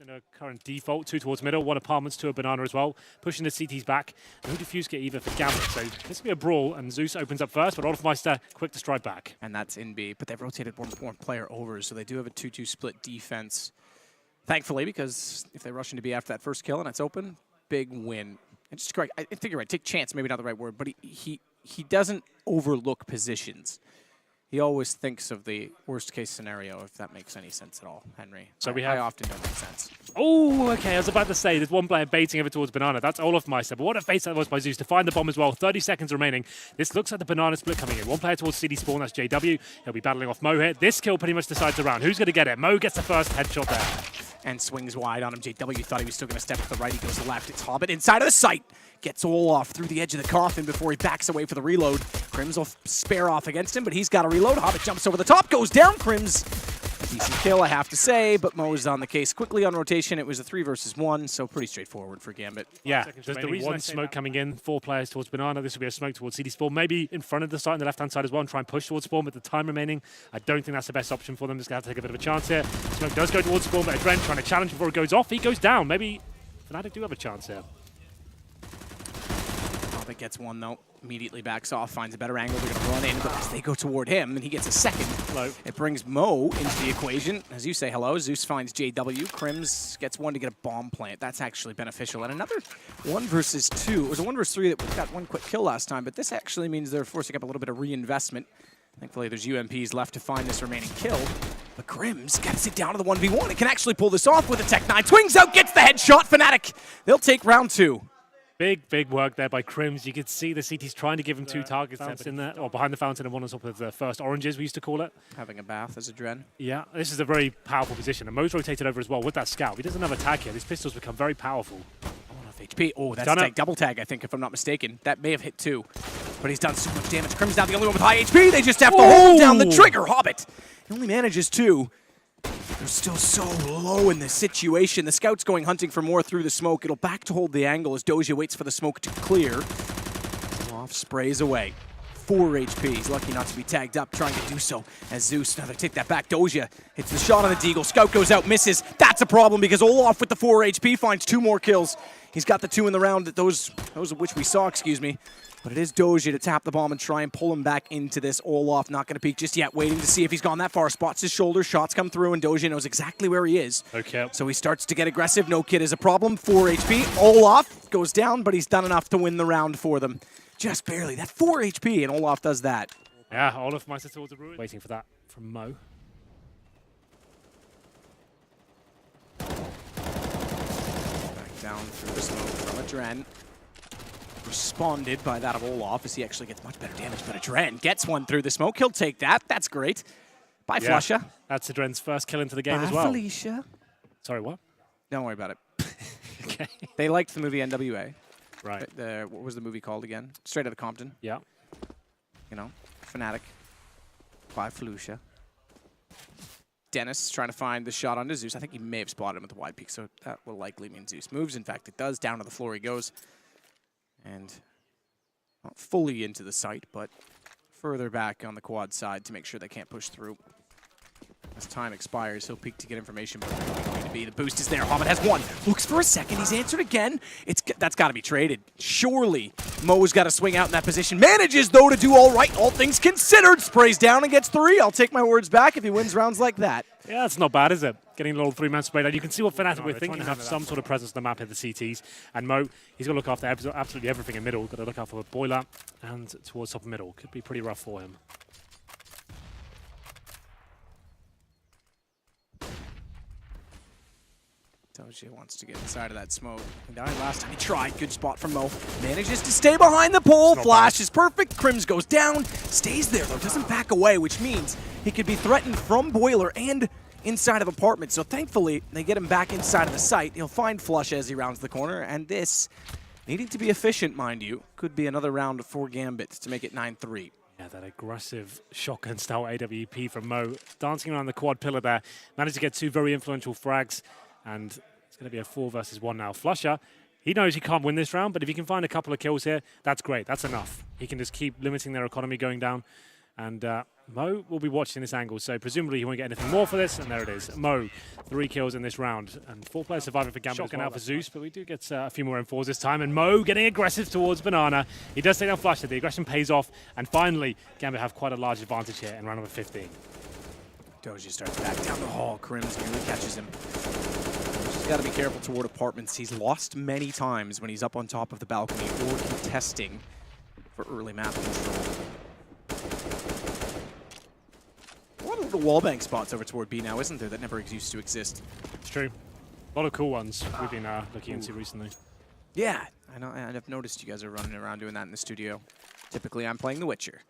In a current default, 2 towards middle, 1 apartments, 2 a banana as well. Pushing the CTs back. No defuse get either for Gambit. So this will be a brawl, and Zeus opens up first, but Olofmeister quick to strike back. And that's in B, but they've rotated one more player over, so they do have a 2-2 split defense. Thankfully, because if they rush into B after that first kill and it's open, big win. And just correct, I think you're right, take chance, maybe not the right word, but he doesn't overlook positions. He always thinks of the worst case scenario, if that makes any sense at all, Henry. So I often don't make sense. Oh, okay, I was about to say, there's one player baiting over towards banana. That's Olofmeister, but what a face that was by Zeus to find the bomb as well. 30 seconds remaining. This looks like the banana split coming in. One player towards CD spawn, that's JW. He'll be battling off Mo here. This kill pretty much decides the round. Who's going to get it? Mo gets the first headshot there. And swings wide on him. JW thought he was still going to step to the right. He goes left. It's Hobbit inside of the site. Gets Olaf through the edge of the coffin before he backs away for the reload. Crims will spare off against him, but he's got to reload. Hobbit jumps over the top, goes down. Crims, decent kill, I have to say, but Mo is on the case quickly on rotation. It was a 3 versus 1, so pretty straightforward for Gambit. Yeah, there's the one smoke coming in, 4 players towards banana. This will be a smoke towards CD spawn, maybe in front of the site on the left-hand side as well, and try and push towards spawn with the time remaining. I don't think that's the best option for them. Just going to have to take a bit of a chance here. Smoke does go towards spawn, but Adren trying to challenge before it goes off. He goes down. Maybe fnatic do have a chance here. Hobbit gets one, though. Immediately backs off, finds a better angle. They're going to run in, but as they go toward him, and he gets a second. Hello. It brings Mo into the equation. As you say hello, Zeus finds JW. Crims gets one to get a bomb plant. That's actually beneficial. And another 1 versus 2. It was a 1 versus 3 that we got 1 quick kill last time, but this actually means they're forcing up a little bit of reinvestment. Thankfully, there's UMPs left to find this remaining kill. But Crims got to sit down to the 1v1. It can actually pull this off with a Tech 9. Swings out, gets the headshot. fnatic, they'll take round 2. Big work there by Crims. You could see the CT's trying to give him 2 targets in there, or behind the fountain, and one on top of the first oranges, we used to call it. Having a bath as a Dren. Yeah, this is a very powerful position. And Mo's rotated over as well with that scout. He doesn't have attack here. These pistols become very powerful. HP. Oh, that's a double tag, I think, if I'm not mistaken. That may have hit 2. But he's done so much damage. Crims not the only one with high HP. They just have to hold down the trigger. Hobbit, he only manages 2. They're still so low in this situation. The scout's going hunting for more through the smoke. It'll back to hold the angle as Doja waits for the smoke to clear. Off sprays away. 4 HP. He's lucky not to be tagged up, trying to do so as Zeus. Now they take that back. Doja hits the shot on the deagle. Scout goes out, misses. That's a problem because Olaf with the 4 HP finds 2 more kills. He's got the 2 in the round, those of which we saw, excuse me. But it is Doja to tap the bomb and try and pull him back into this. Olaf not going to peek just yet, waiting to see if he's gone that far. Spots his shoulder, shots come through, and Doja knows exactly where he is. Okay. So he starts to get aggressive. No kid is a problem. 4 HP. Olaf goes down, but he's done enough to win the round for them. Just barely. That 4 HP, and Olaf does that. Yeah, Olofmeister towards the ruin. Waiting for that from Mo. Back down through the smoke from Adren. Responded by that of Olaf as he actually gets much better damage, but Adren gets one through the smoke. He'll take that. That's great. Bye, yeah. Flusha. That's Adren's first kill into the game Bye, as well. Felicia. Sorry, what? Don't worry about it. Okay. They liked the movie NWA. Right. What was the movie called again? Straight Outta Compton. Yeah. You know, fnatic. Bye, Felicia. Dennis trying to find the shot onto Zeus. I think he may have spotted him with the wide peak, so that will likely mean Zeus moves. In fact, it does. Down to the floor he goes. And not fully into the site, but further back on the quad side to make sure they can't push through. As time expires, he'll peek to get information, but it's going to be. The boost is there. Hobbit has 1. Looks for a second. He's answered again. That's got to be traded. Surely Mo's got to swing out in that position. Manages, though, to do all right. All things considered. Sprays down and gets 3. I'll take my words back if he wins rounds like that. Yeah, that's not bad, is it? Getting a little 3-man spray down. You can see what fnatic we're thinking. Have some sort of presence on the map in the CTs. And Mo, he's got to look after absolutely everything in middle. Got to look out for a boiler and towards top of middle. Could be pretty rough for him. Doja wants to get inside of that smoke. He died last time he tried. Good spot from Mo. Manages to stay behind the pole. Flash is perfect. Crims goes down. Stays there, though. Doesn't back away, which means he could be threatened from boiler and inside of apartment. So thankfully, they get him back inside of the site. He'll find Flush as he rounds the corner. And this, needing to be efficient, mind you, could be another round for Gambit to make it 9-3. Yeah, that aggressive shotgun-style AWP from Mo. Dancing around the quad pillar there. Managed to get 2 very influential frags. And it's going to be a 4 versus 1 now. Flusha, he knows he can't win this round, but if he can find a couple of kills here, that's great. That's enough. He can just keep limiting their economy going down. And Mo will be watching this angle, so presumably he won't get anything more for this, and there it is. Mo, 3 kills in this round, and 4 players surviving for Gambit. Looking out for Zeus, but we do get a few more M4s this time, and Mo getting aggressive towards Banana. He does take down Flusher, the aggression pays off, and finally, Gambit have quite a large advantage here in round number 15. Doji starts back down the hall. Crims nearly catches him. He's got to be careful toward apartments. He's lost many times when he's up on top of the balcony or contesting for early map control. A lot of little wallbang spots over toward B now, isn't there, that never used to exist? It's true. A lot of cool ones we've been looking into recently. Yeah, I know. I've noticed you guys are running around doing that in the studio. Typically, I'm playing The Witcher.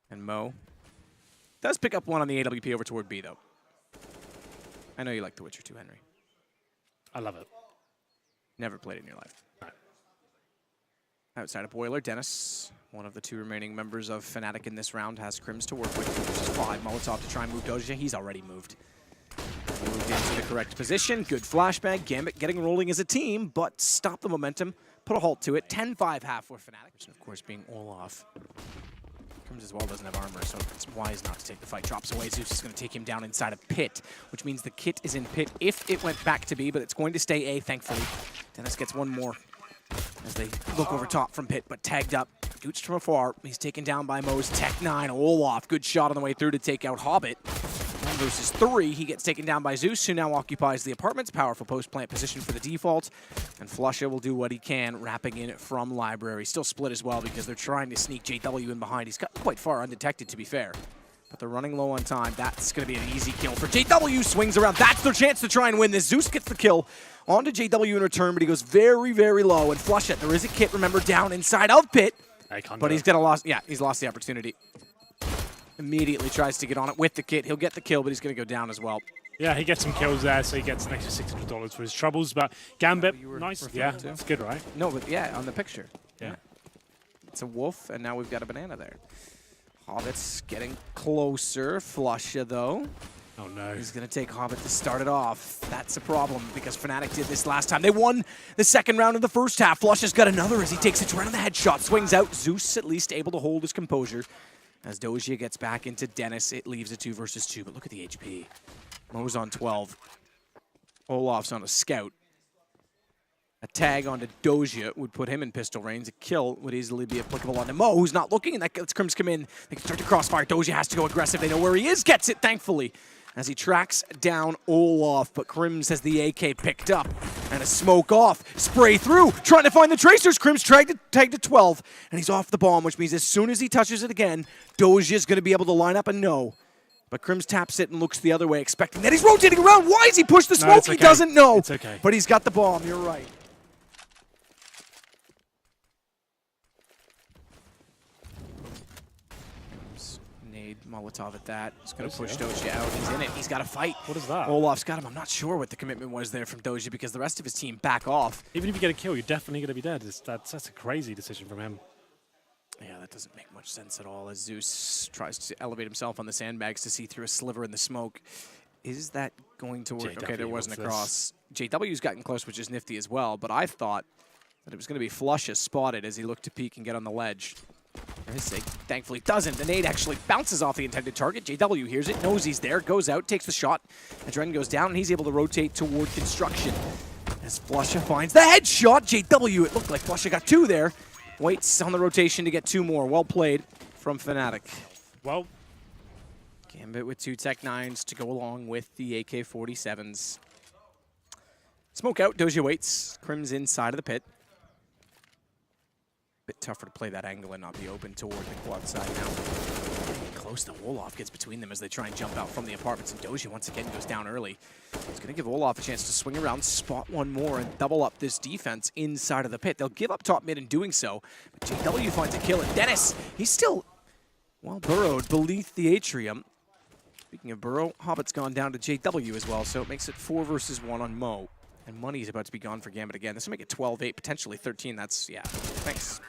And Mo does pick up one on the AWP over toward B, though. I know you like The Witcher too, Henry. I love it. Never played it in your life. No. Outside of Boiler, Dennis, one of the 2 remaining members of fnatic in this round, has Crims to work with. Which is 5. Molotov to try and move Doja. He's already moved. Moved into the correct position. Good flashbang. Gambit getting rolling as a team, but stop the momentum. Put a halt to it. 10-5 half for fnatic. Which, of course, being Olaf. Crims as well doesn't have armor, so it's wise not to take the fight. Drops away. Zeus is going to take him down inside a pit, which means the kit is in pit if it went back to B, but it's going to stay A, thankfully. Dennis gets one more as they look over top from pit, but tagged up. Gooched from afar. He's taken down by Mo's Tech 9. Olaf, good shot on the way through to take out Hobbit. 1 versus 3. He gets taken down by Zeus, who now occupies the apartments. Powerful post-plant position for the default. And Flusha will do what he can, wrapping in from Library. Still split as well because they're trying to sneak JW in behind. He's got quite far undetected, to be fair. But they're running low on time. That's going to be an easy kill for JW. Swings around. That's their chance to try and win this. Zeus gets the kill onto JW in return, but he goes very, very low. And Flusha, there is a kit, remember, down inside of pit. But he's gonna he's lost the opportunity. Immediately tries to get on it with the kit. He'll get the kill, but he's gonna go down as well. Yeah, he gets some kills there, so he gets an extra $600 for his troubles. But Gambit, nice. Yeah, that's good, right? No, but yeah, on the picture. Yeah. It's a wolf, and now we've got a banana there. Hobbit's getting closer. Flusha, though. Oh, no. He's going to take Hobbit to start it off. That's a problem because fnatic did this last time. They won the 2nd round of the first half. Flusha's got another as he takes it right on the headshot. Swings out. Zeus at least able to hold his composure. As Doja gets back into Dennis, it leaves a 2 versus 2. But look at the HP. Mo's on 12. Olaf's on a scout. A tag onto Doja would put him in pistol range. A kill would easily be applicable onto Mo, who's not looking, and that lets Crims come in. They can start to crossfire. Doja has to go aggressive. They know where he is. Gets it, thankfully, as he tracks down Olaf. But Crims has the AK picked up. And a smoke off. Spray through. Trying to find the tracers. Crims tagged to 12. And he's off the bomb, which means as soon as he touches it again, Doja's going to be able to line up and know. But Crims taps it and looks the other way, expecting that. He's rotating around. Why is he pushed the smoke? He doesn't know. It's okay. But he's got the bomb. You're right. Nade Molotov at that. He's going to push Doja out. He's in it. He's got to fight. What is that? Olaf's got him. I'm not sure what the commitment was there from Doja because the rest of his team back off. Even if you get a kill, you're definitely going to be dead. That's a crazy decision from him. Yeah, that doesn't make much sense at all as Zeus tries to elevate himself on the sandbags to see through a sliver in the smoke. Is that going to work? Okay, there wasn't a cross. JW's gotten close, which is nifty as well, but I thought that it was going to be Flusha spotted as he looked to peek and get on the ledge. For his sake, thankfully doesn't. The nade actually bounces off the intended target. JW hears it, knows he's there, goes out, takes the shot. Adren goes down, and he's able to rotate toward construction. As Flusha finds the headshot, JW, it looked like Flusha got 2 there. Waits on the rotation to get 2 more. Well played from fnatic. Well, Gambit with 2 Tech 9s to go along with the AK-47s. Smoke out, Doja waits. Crims inside of the pit. Bit tougher to play that angle and not be open toward the quad side now. Close, the Olaf gets between them as they try and jump out from the apartments, and Doja once again goes down early. It's going to give Olaf a chance to swing around, spot one more, and double up this defense inside of the pit. They'll give up top mid in doing so, but JW finds a kill, and Dennis, he's still well burrowed beneath the atrium. Speaking of burrow, Hobbit's gone down to JW as well, so it makes it 4 versus 1 on Mo. And money is about to be gone for Gambit again. This will make it 12-8, potentially 13. That's, yeah, thanks.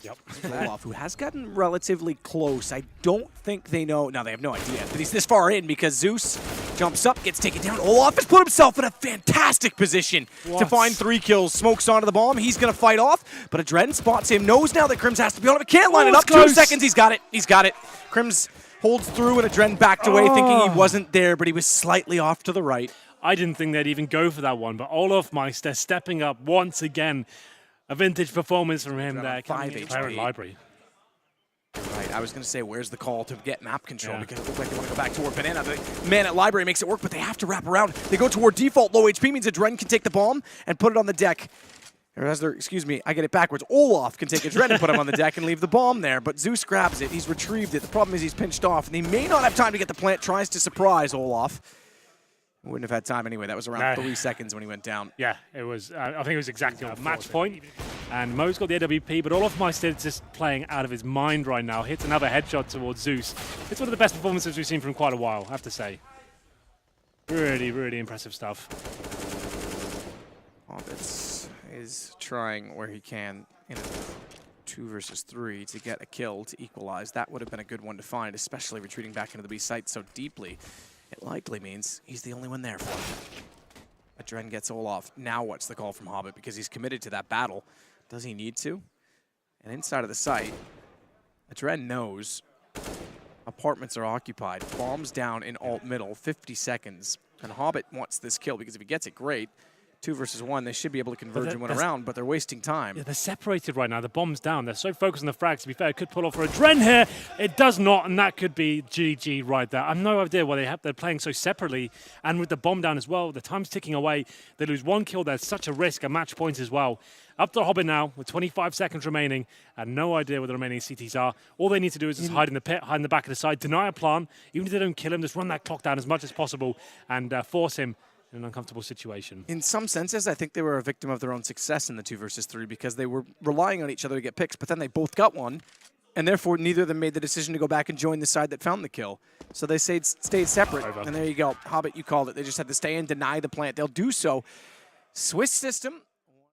Yep. Olaf, who has gotten relatively close. I don't think they know. No, they have no idea. But he's this far in because Zeus jumps up, gets taken down. Olaf has put himself in a fantastic position to find 3 kills. Smokes onto the bomb. He's going to fight off. But Adren spots him. Knows now that Crims has to be on it. Can't line it up. Close. 2 seconds. He's got it. He's got it. Crims holds through and Adren backed away thinking he wasn't there, but he was slightly off to the right. I didn't think they'd even go for that one, but Olaf Meister stepping up once again. A vintage performance from him there. 5 player in library. Right, I was going to say, where's the call to get map control? Because it looks like they want to go back toward Banana. The man at library makes it work, but they have to wrap around. They go toward default. Low HP means Adren can take the bomb and put it on the deck. Or as they're, excuse me, I get it backwards. Olaf can take Adren and put him on the deck and leave the bomb there, but Zeus grabs it. He's retrieved it. The problem is he's pinched off, and he may not have time to get the plant. Tries to surprise Olaf. Wouldn't have had time anyway. That was around 3 seconds when he went down. Yeah, it was. I think it was exactly on match point. And Mo's got the AWP, but Olaf Meister is just playing out of his mind right now. Hits another headshot towards Zeus. It's one of the best performances we've seen from quite a while, I have to say. Really, really impressive stuff. Hobbits is trying where he can in a 2 versus 3 to get a kill to equalize. That would have been a good one to find, especially retreating back into the B site so deeply. It likely means he's the only one there for him. Adren gets Olaf. Now what's the call from Hobbit? Because he's committed to that battle. Does he need to? And inside of the site, Adren knows apartments are occupied. Bombs down in alt middle, 50 seconds. And Hobbit wants this kill because if he gets it, great. 2 versus 1, they should be able to converge and win around, but they're wasting time. Yeah, they're separated right now. The bomb's down. They're so focused on the frags. To be fair, it could pull off for Adren here. It does not, and that could be GG right there. I have no idea why they're playing so separately, and with the bomb down as well, the time's ticking away. They lose 1 kill. There's such a risk, a match point as well. Up to Hobbit now with 25 seconds remaining, and no idea where the remaining CTs are. All they need to do is just hide in the pit, hide in the back of the side, deny a plan. Even if they don't kill him, just run that clock down as much as possible and force him in an uncomfortable situation. In some senses, I think they were a victim of their own success in the 2 versus 3 because they were relying on each other to get picks, but then they both got one, and therefore neither of them made the decision to go back and join the side that found the kill. So they stayed separate, and there you go. Hobbit, you called it. They just had to stay and deny the plant. They'll do so. Swiss system.